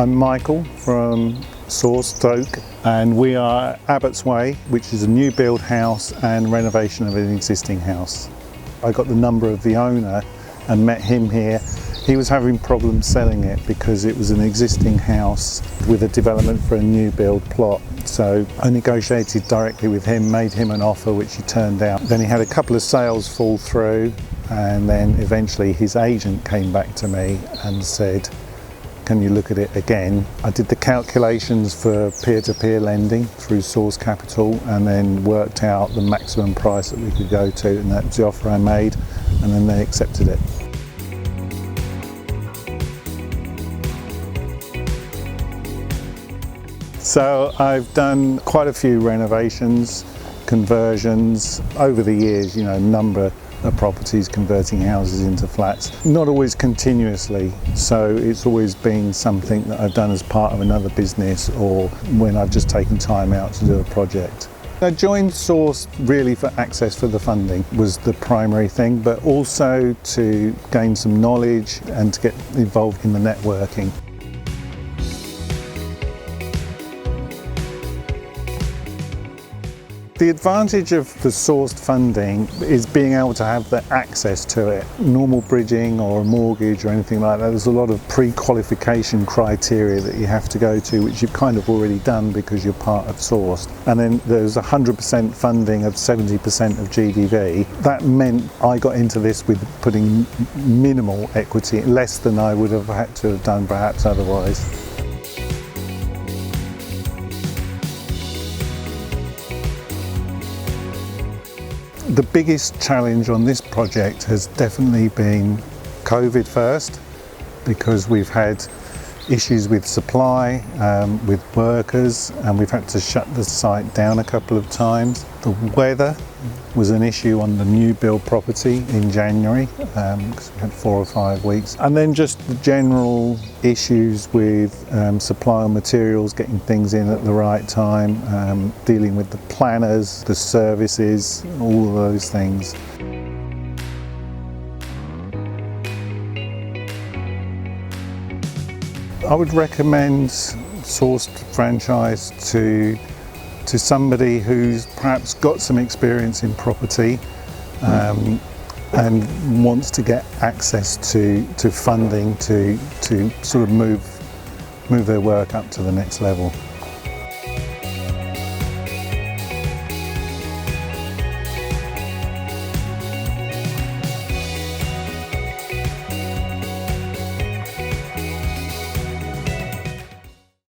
I'm Michael from Source Stoke, and we are Abbots Way, which is a new build house and renovation of an existing house. I got the number of the owner and met him here. He was having problems selling it because it was an existing house with a development for a new build plot. So I negotiated directly with him, made him an offer which he turned down. Then he had a couple of sales fall through, and then eventually his agent came back to me and said, can you look at it again? I did the calculations for peer-to-peer lending through Source Capital and then worked out the maximum price that we could go to, and that was the offer I made, and then they accepted it. So I've done quite a few renovations, conversions over the years, a number of properties, converting houses into flats. Not always continuously, so it's always been something that I've done as part of another business or when I've just taken time out to do a project. I joined Source really for access for the funding was the primary thing, but also to gain some knowledge and to get involved in the networking. The advantage of the sourced funding is being able to have the access to it. Normal bridging or a mortgage or anything like that, there's a lot of pre-qualification criteria that you have to go to, which you've kind of already done because you're part of Sourced. And then there's 100% funding of 70% of GDV. That meant I got into this with putting minimal equity, less than I would have had to have done perhaps otherwise. The biggest challenge on this project has definitely been COVID first, because we've had issues with supply, with workers, and we've had to shut the site down a couple of times. The weather was an issue on the new build property in January, because we had 4 or 5 weeks. And then just the general issues with supply of materials, getting things in at the right time, dealing with the planners, the services, all of those things. I would recommend Sourced franchise to somebody who's perhaps got some experience in property and wants to get access to funding to sort of move their work up to the next level.